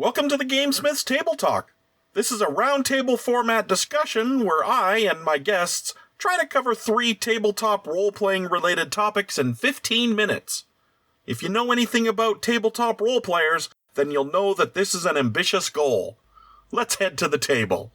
Welcome to the GameSmith's Table Talk. This is a roundtable format discussion where I and my guests try to cover 3 tabletop role-playing related topics in 15 minutes. If you know anything about tabletop role players, then you'll know that this is an ambitious goal. Let's head to the table.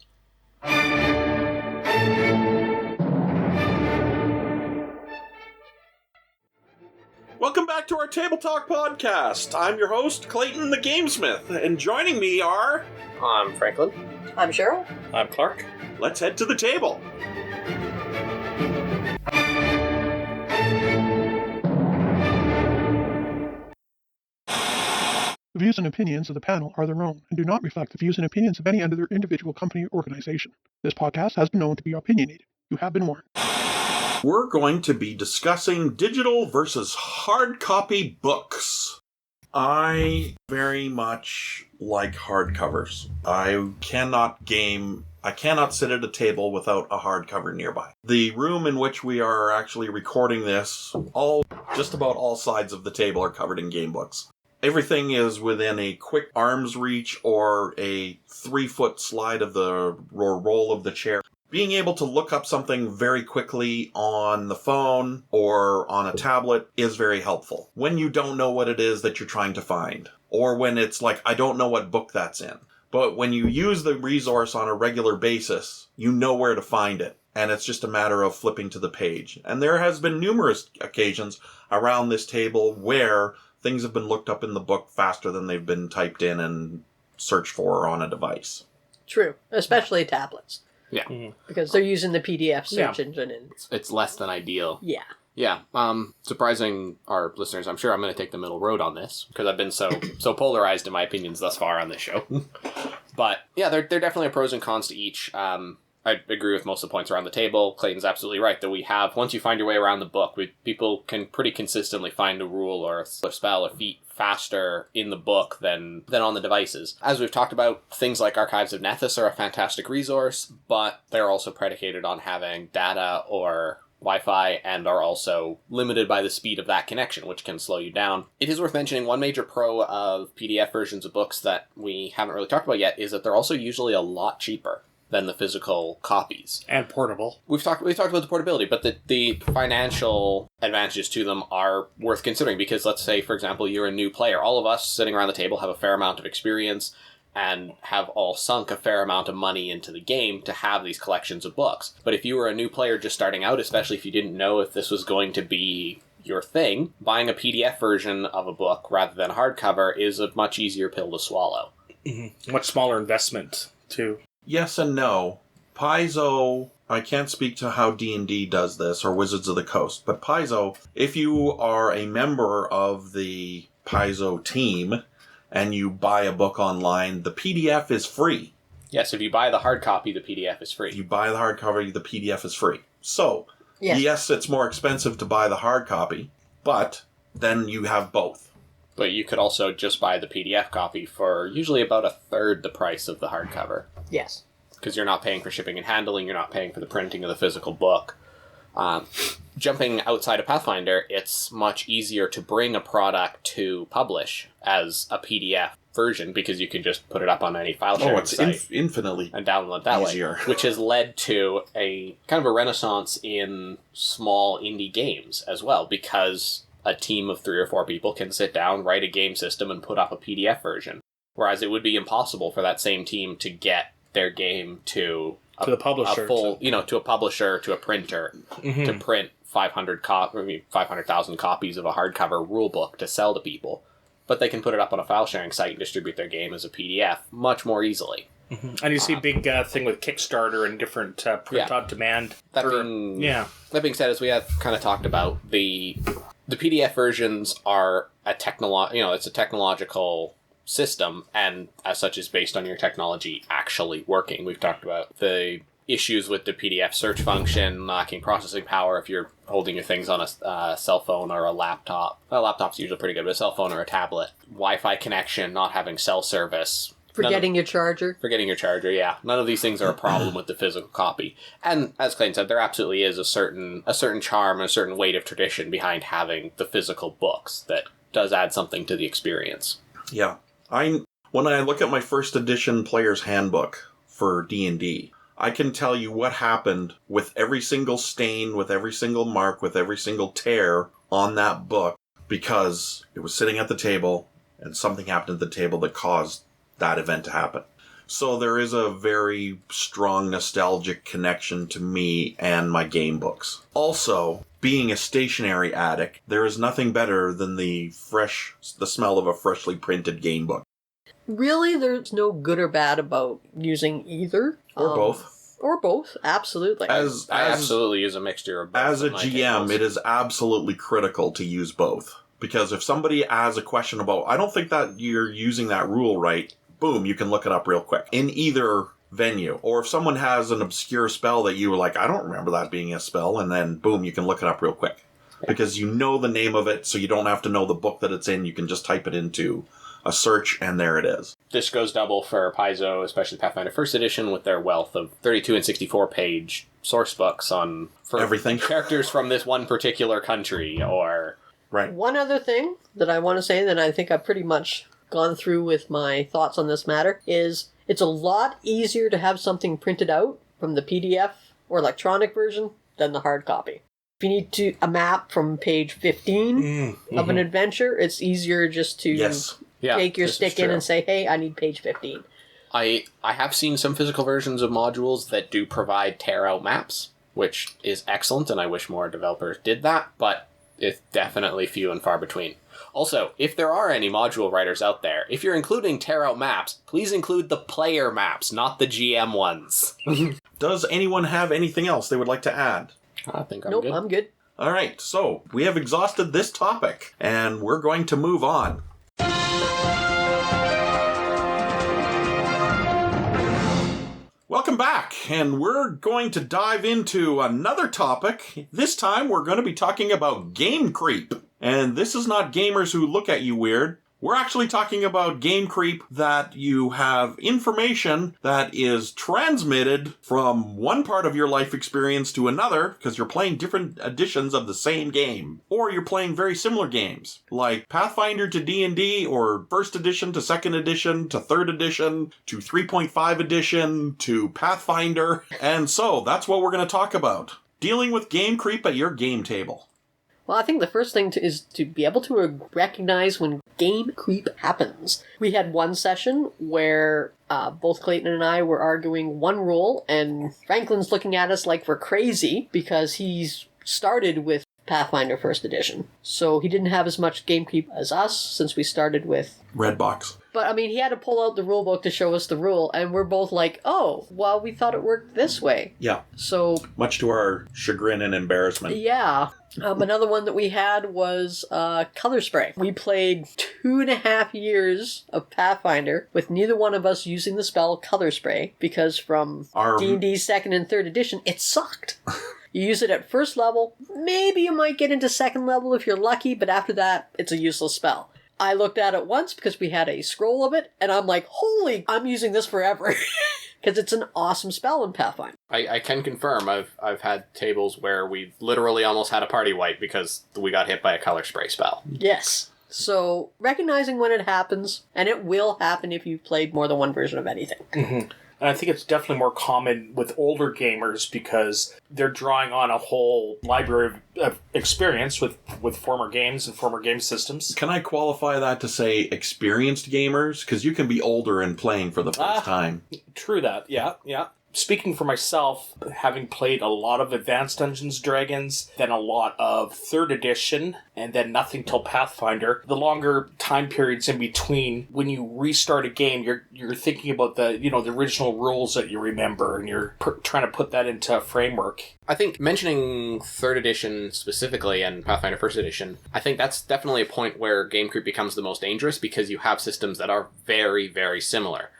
Welcome back to our Table Talk podcast. I'm your host, Clayton the GameSmith, and joining me are... I'm Franklin. I'm Cheryl. I'm Clark. Let's head to the table. The views and opinions of the panel are their own and do not reflect the views and opinions of any other individual company or organization. This podcast has been known to be opinionated. You have been warned. We're going to be discussing digital versus hard copy books. I very much like hardcovers. I cannot sit at a table without a hardcover nearby. The room in which we are actually recording this, just about all sides of the table are covered in game books. Everything is within a quick arm's reach or a 3-foot slide of the roll of the chair. Being able to look up something very quickly on the phone or on a tablet is very helpful. When you don't know what it is that you're trying to find, or when it's like, I don't know what book that's in. But when you use the resource on a regular basis, you know where to find it. And it's just a matter of flipping to the page. And there has been numerous occasions around this table where things have been looked up in the book faster than they've been typed in and searched for on a device. True, especially tablets. Yeah. Mm-hmm. Because they're using the PDF search engine. And It's less than ideal. Yeah. Yeah. Surprising our listeners, I'm sure I'm going to take the middle road on this, because I've been so polarized in my opinions thus far on this show. But, yeah, there definitely are pros and cons to each. I agree with most of the points around the table. Clayton's absolutely right that we have, once you find your way around the book, people can pretty consistently find a rule or a spell or feat faster in the book than on the devices. As we've talked about, things like Archives of Nethys are a fantastic resource, but they're also predicated on having data or Wi-Fi and are also limited by the speed of that connection, which can slow you down. It is worth mentioning one major pro of PDF versions of books that we haven't really talked about yet is that they're also usually a lot cheaper than the physical copies. And portable. We've talked about the portability, but the financial advantages to them are worth considering, because let's say, for example, you're a new player. All of us sitting around the table have a fair amount of experience and have all sunk a fair amount of money into the game to have these collections of books. But if you were a new player just starting out, especially if you didn't know if this was going to be your thing, buying a PDF version of a book rather than a hardcover is a much easier pill to swallow. Mm-hmm. Much smaller investment, too. Yes and no. Paizo, I can't speak to how D&D does this, or Wizards of the Coast, but Paizo, if you are a member of the Paizo team and you buy a book online, the PDF is free. Yes, if you buy the hard copy, the PDF is free. If you buy the hardcover, the PDF is free. So, yes, it's more expensive to buy the hard copy, but then you have both. But you could also just buy the PDF copy for usually about 1/3 the price of the hardcover. Yes. Because you're not paying for shipping and handling, you're not paying for the printing of the physical book. Jumping outside of Pathfinder, it's much easier to bring a product to publish as a PDF version, because you can just put it up on any file sharing site. Infinitely and download that easier. Way, which has led to a kind of a renaissance in small indie games as well, because a team of 3 or 4 people can sit down, write a game system, and put up a PDF version. Whereas it would be impossible for that same team to get their game to the publisher, to a publisher, to a printer, to print 500,000 copies of a hardcover rulebook to sell to people. But they can put it up on a file sharing site and distribute their game as a PDF much more easily. Mm-hmm. And you see a big thing with Kickstarter and different print on demand. That being said, as we have kind of talked about, the PDF versions are it's a technological system, and as such is based on your technology actually working. We've talked about the issues with the PDF search function, lacking processing power if you're holding your things on a cell phone or a laptop. A laptop's usually pretty good, but a cell phone or a tablet. Wi-Fi connection, not having cell service. Forgetting your charger, yeah. None of these things are a problem with the physical copy. And as Clayton said, there absolutely is a certain charm, a certain weight of tradition behind having the physical books that does add something to the experience. Yeah. When I look at my first edition player's handbook for D&D, I can tell you what happened with every single stain, with every single mark, with every single tear on that book, because it was sitting at the table and something happened at the table that caused that event to happen. So there is a very strong nostalgic connection to me and my game books. Also, being a stationery addict, there is nothing better than the smell of a freshly printed game book. Really, there's no good or bad about using either. Or both. Or both, absolutely. I absolutely use a mixture of both. As a GM, it is absolutely critical to use both. Because if somebody has a question about, I don't think that you're using that rule right, boom, you can look it up real quick in either venue. Or if someone has an obscure spell that you were like, I don't remember that being a spell, and then boom, you can look it up real quick. Yeah. Because you know the name of it, so you don't have to know the book that it's in. You can just type it into a search, and there it is. This goes double for Paizo, especially Pathfinder First Edition, with their wealth of 32 and 64 page source books on everything. Characters from this one particular country, or... Right. One other thing that I want to say that I think I've pretty much gone through with my thoughts on this matter is it's a lot easier to have something printed out from the PDF or electronic version than the hard copy. If you need a map from page 15 of an adventure, it's easier just to take your stick in and say, hey, I need page 15. I have seen some physical versions of modules that do provide tear-out maps, which is excellent, and I wish more developers did that, but it's definitely few and far between. Also, if there are any module writers out there, if you're including tear-out maps, please include the player maps, not the GM ones. Does anyone have anything else they would like to add? I think Nope, I'm good. All right, so we have exhausted this topic, and we're going to move on. Welcome back, and we're going to dive into another topic. This time we're going to be talking about game creep. And this is not gamers who look at you weird. We're actually talking about game creep that you have information that is transmitted from one part of your life experience to another because you're playing different editions of the same game. Or you're playing very similar games, like Pathfinder to D&D, or first edition to second edition to third edition to 3.5 edition to Pathfinder. And so that's what we're going to talk about. Dealing with game creep at your game table. Well, I think the first thing is to be able to recognize when game creep happens. We had one session where both Clayton and I were arguing one rule, and Franklin's looking at us like we're crazy because he's started with Pathfinder First Edition. So he didn't have as much game creep as us since we started with Red Box. But, I mean, he had to pull out the rule book to show us the rule, and we're both like, oh, well, we thought it worked this way. Yeah. So... much to our chagrin and embarrassment. Yeah. Another one that we had was color spray. We played 2.5 years of Pathfinder with neither one of us using the spell color spray, because from D&D 2nd and 3rd edition, it sucked. You use it at first level, maybe you might get into 2nd level if you're lucky, but after that, it's a useless spell. I looked at it once because we had a scroll of it, and I'm like, holy, I'm using this forever. Because it's an awesome spell in Pathfinder. I can confirm, I've had tables where we've literally almost had a party wipe because we got hit by a color spray spell. Yes. So, recognizing when it happens, and it will happen if you've played more than one version of anything. Mm-hmm. And I think it's definitely more common with older gamers because they're drawing on a whole library of experience with former games and former game systems. Can I qualify that to say experienced gamers? Because you can be older and playing for the first time. True that, yeah. Speaking for myself, having played a lot of Advanced Dungeons & Dragons, then a lot of 3rd edition, and then nothing till Pathfinder, the longer time periods in between, when you restart a game, you're thinking about the original rules that you remember, and you're trying to put that into a framework. I think mentioning 3rd edition specifically and Pathfinder 1st edition, I think that's definitely a point where game creep becomes the most dangerous because you have systems that are very, very similar.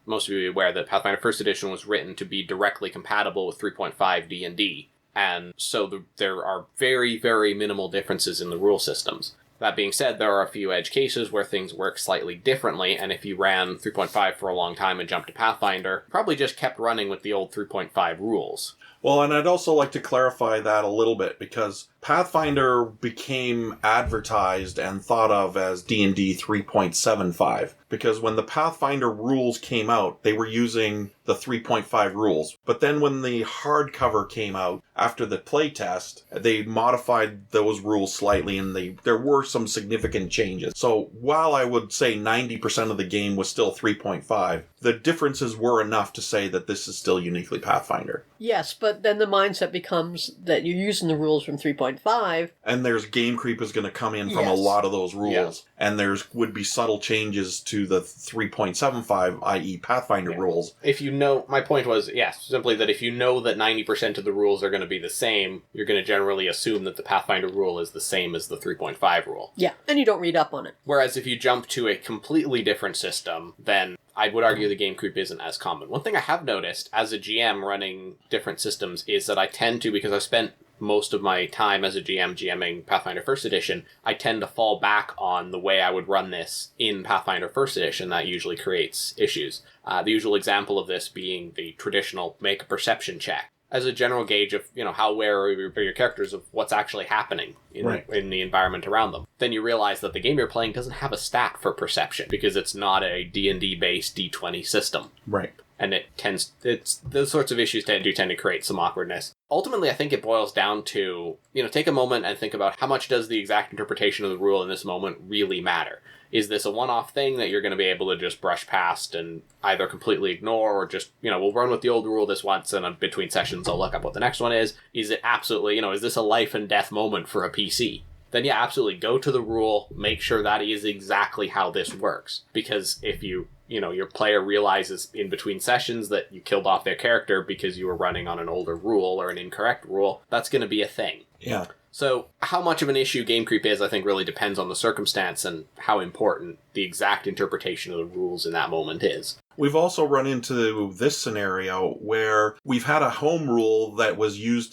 Most of you are aware that Pathfinder 1st edition was written to be directly compatible with 3.5 D&D, and so there are very, very minimal differences in the rule systems. That being said, there are a few edge cases where things work slightly differently, and if you ran 3.5 for a long time and jumped to Pathfinder, probably just kept running with the old 3.5 rules. Well, and I'd also like to clarify that a little bit, because Pathfinder became advertised and thought of as D&D 3.75, because when the Pathfinder rules came out, they were using the 3.5 rules. But then when the hardcover came out after the playtest, they modified those rules slightly, and there were some significant changes. So while I would say 90% of the game was still 3.5, the differences were enough to say that this is still uniquely Pathfinder. Yes, but then the mindset becomes that you're using the rules from 3.5. And there's game creep is going to come in from a Yes. lot of those rules. Yeah. And would be subtle changes to the 3.75, i.e. Pathfinder rules. If you know, my point was, yes, simply that if you know that 90% of the rules are going to be the same, you're going to generally assume that the Pathfinder rule is the same as the 3.5 rule. Yeah, and you don't read up on it. Whereas if you jump to a completely different system, then I would argue the game creep isn't as common. One thing I have noticed as a GM running different systems is that I tend to, because I've spent most of my time as a GM GMing Pathfinder 1st Edition, I tend to fall back on the way I would run this in Pathfinder 1st Edition. That usually creates issues. The usual example of this being the traditional make a perception check as a general gauge of, how aware are your characters of what's actually happening in the environment around them. Then you realize that the game you're playing doesn't have a stat for perception because it's not a D&D based D20 system. Right. And those sorts of issues tend to create some awkwardness. Ultimately, I think it boils down to, take a moment and think about how much does the exact interpretation of the rule in this moment really matter? Is this a one-off thing that you're going to be able to just brush past and either completely ignore or just, we'll run with the old rule this once and between sessions I'll look up what the next one is? Is it absolutely, is this a life and death moment for a PC? Then yeah, absolutely go to the rule, make sure that is exactly how this works. Because if your player realizes in between sessions that you killed off their character because you were running on an older rule or an incorrect rule, that's going to be a thing. Yeah. So how much of an issue game creep is, I think, really depends on the circumstance and how important the exact interpretation of the rules in that moment is. We've also run into this scenario where we've had a home rule that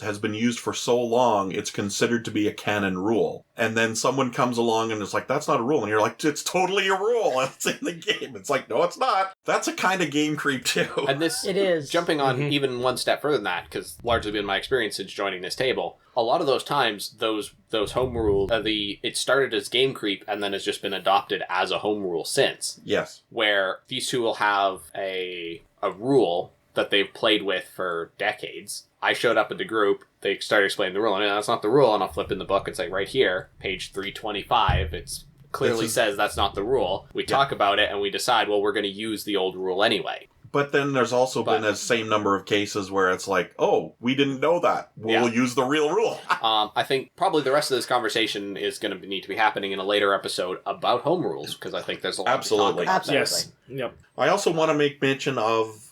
has been used for so long, it's considered to be a canon rule. And then someone comes along and is like, that's not a rule. And you're like, it's totally a rule. It's in the game. It's like, no, it's not. That's a kind of game creep too. And this, It is. Jumping on even one step further than that, because largely been my experience since joining this table, a lot of those times, those home rules, it started as game creep and then has just been adopted as a home rule since. Yes. Where these two will have a rule that they've played with for decades. I showed up at the group, they started explaining the rule, and that's not the rule, and I'll flip in the book and say, right here, page 325, it's clearly says that's not the rule. We talk about it and we decide, well, we're going to use the old rule anyway. But then there's also been a same number of cases where it's like, oh, we didn't know that. We'll use the real rule. I think probably the rest of this conversation is going to need to be happening in a later episode about home rules, because I think there's a lot to talk about there. Yes. Yep. I also want to make mention of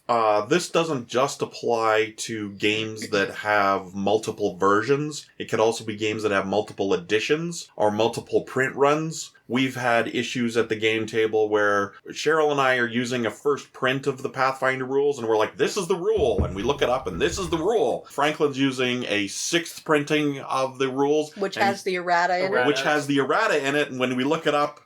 this doesn't just apply to games that have multiple versions. It could also be games that have multiple editions or multiple print runs. We've had issues at the game table where Cheryl and I are using a first print of the Pathfinder rules, and we're like, this is the rule, and we look it up, and this is the rule. Franklin's using a 6th printing of the rules. Which has the errata in it. Which has the errata in it, and when we look it up,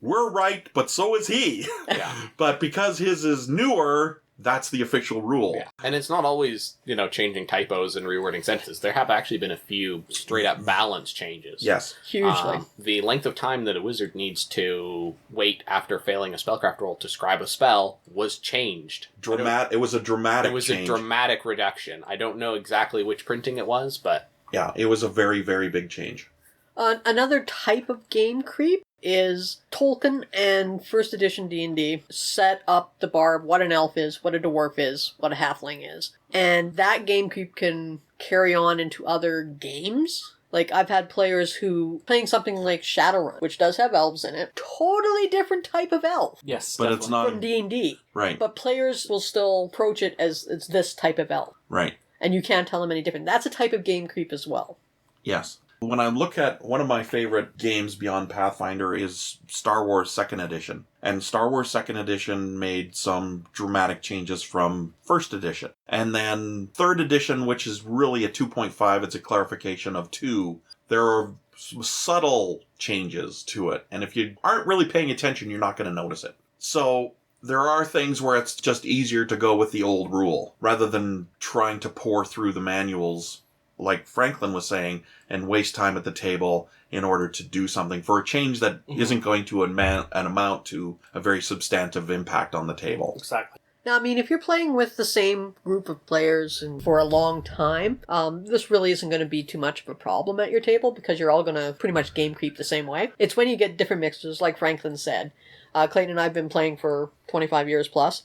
we're right, but so is he. Yeah. But because his is newer, that's the official rule. Yeah. And it's not always, changing typos and rewording sentences. There have actually been a few straight-up balance changes. Yes. Hugely. The length of time that a wizard needs to wait after failing a spellcraft roll to scribe a spell was changed. It was a dramatic change. A dramatic reduction. I don't know exactly which printing it was, but... Yeah, it was a very, very big change. Another type of game creep is Tolkien and 1st edition D&D set up the bar of what an elf is, what a dwarf is, what a halfling is. And that game creep can carry on into other games. Like, I've had players who, playing something like Shadowrun, which does have elves in it, totally different type of elf. Yes, but definitely. It's not from D&D. Right. But players will still approach it as it's this type of elf. Right. And you can't tell them any different. That's a type of game creep as well. Yes. When I look at one of my favorite games beyond Pathfinder is Star Wars 2nd Edition. And Star Wars 2nd Edition made some dramatic changes from 1st Edition. And then 3rd Edition, which is really a 2.5, it's a clarification of 2. There are subtle changes to it. And if you aren't really paying attention, you're not going to notice it. So There are things where it's just easier to go with the old rule, rather than trying to pore through the manuals, like Franklin was saying, and waste time at the table in order to do something for a change that isn't going to amount to a very substantive impact on the table. Exactly. Now, I mean, if you're playing with the same group of players and for a long time, this really isn't going to be too much of a problem at your table because you're all going to pretty much game creep the same way. It's when you get different mixtures, like Franklin said. Clayton and I have been playing for 25 years plus.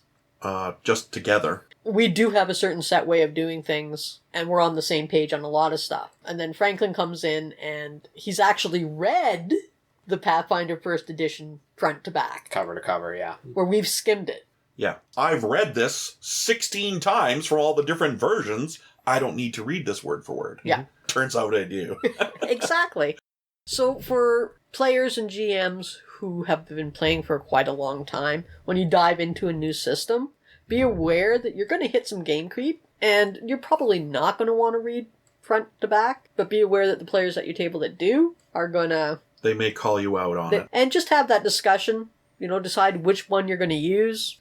Just together. We do have a certain set way of doing things, and we're on the same page on a lot of stuff. And then Franklin comes in, and he's actually read the Pathfinder First Edition front to back. Cover to cover, yeah. Where we've skimmed it. Yeah. I've read this 16 times from all the different versions. I don't need to read this word for word. Yeah. Turns out I do. Exactly. So for players and GMs who have been playing for quite a long time, when you dive into a new system, be aware that you're going to hit some game creep, and you're probably not going to want to read front to back, but be aware that the players at your table that do are going to... They may call you out on it. And just have that discussion, decide which one you're going to use.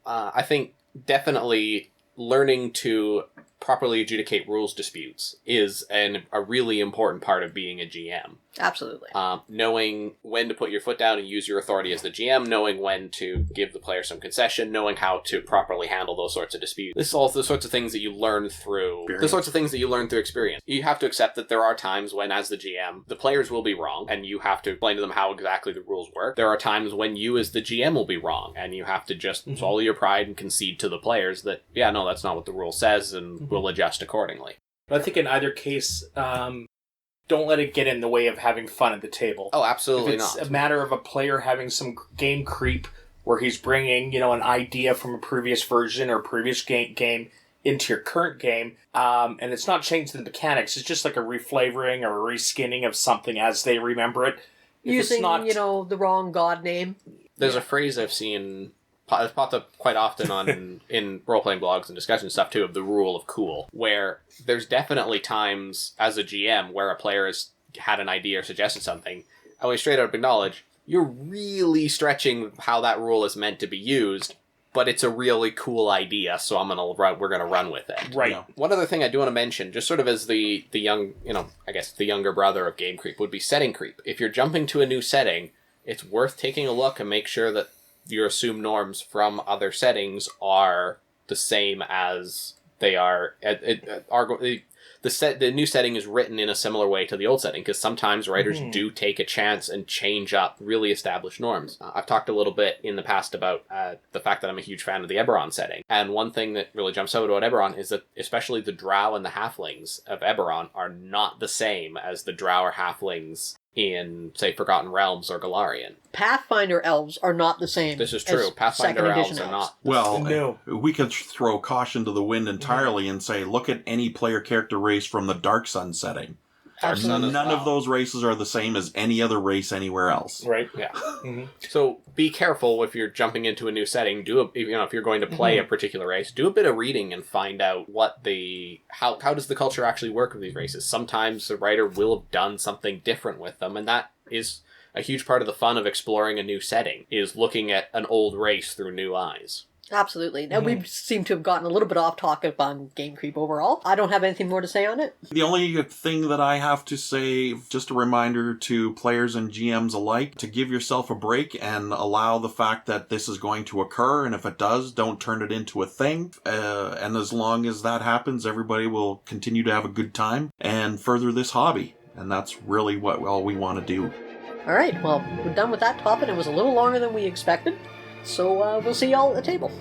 I think definitely learning to properly adjudicate rules disputes is a really important part of being a GM. Absolutely. Knowing when to put your foot down and use your authority as the GM, knowing when to give the player some concession, knowing how to properly handle those sorts of disputes. This is all the sorts of things that you learn through experience. You have to accept that there are times when, as the GM, the players will be wrong, and you have to explain to them how exactly the rules work. There are times when you, as the GM, will be wrong, and you have to just swallow your pride and concede to the players that, yeah, no, that's not what the rule says, and we'll adjust accordingly. But I think in either case, don't let it get in the way of having fun at the table. Oh, absolutely not. It's a matter of a player having some game creep where he's bringing, an idea from a previous version or previous game into your current game, and it's not changing the mechanics. It's just like a reflavoring or a reskinning of something as they remember it. Using, the wrong god name. There's a phrase I've seen... It's popped up quite often in role-playing blogs and discussion stuff, too, of the rule of cool, where there's definitely times, as a GM, where a player has had an idea or suggested something, and we straight up acknowledge, you're really stretching how that rule is meant to be used, but it's a really cool idea, so we're gonna run with it. Right. One other thing I do want to mention, just sort of as the young, I guess the younger brother of game creep, would be setting creep. If you're jumping to a new setting, it's worth taking a look and make sure that your assumed norms from other settings are the same as they are. The new setting is written in a similar way to the old setting, because sometimes writers do take a chance and change up really established norms. I've talked a little bit in the past about the fact that I'm a huge fan of the Eberron setting, and one thing that really jumps out about Eberron is that especially the drow and the halflings of Eberron are not the same as the drow or halflings in, say, Forgotten Realms or Golarion. Pathfinder elves are not the same. This is true. Pathfinder elves are not. Well, no. We could throw caution to the wind entirely and say, look at any player character race from the Dark Sun setting. None of those races are the same as any other race anywhere else. Right. Yeah. So be careful if you're jumping into a new setting. If you're going to play a particular race, do a bit of reading and find out how does the culture actually work with these races. Sometimes the writer will have done something different with them, and that is a huge part of the fun of exploring a new setting, is looking at an old race through new eyes. Absolutely. Now, we seem to have gotten a little bit off topic on Game Creep overall. I don't have anything more to say on it. The only thing that I have to say, just a reminder to players and GMs alike, to give yourself a break and allow the fact that this is going to occur, and if it does, don't turn it into a thing. And as long as that happens, everybody will continue to have a good time and further this hobby. And that's really all we want to do. All right, well, we're done with that topic. It was a little longer than we expected. So we'll see y'all at the table.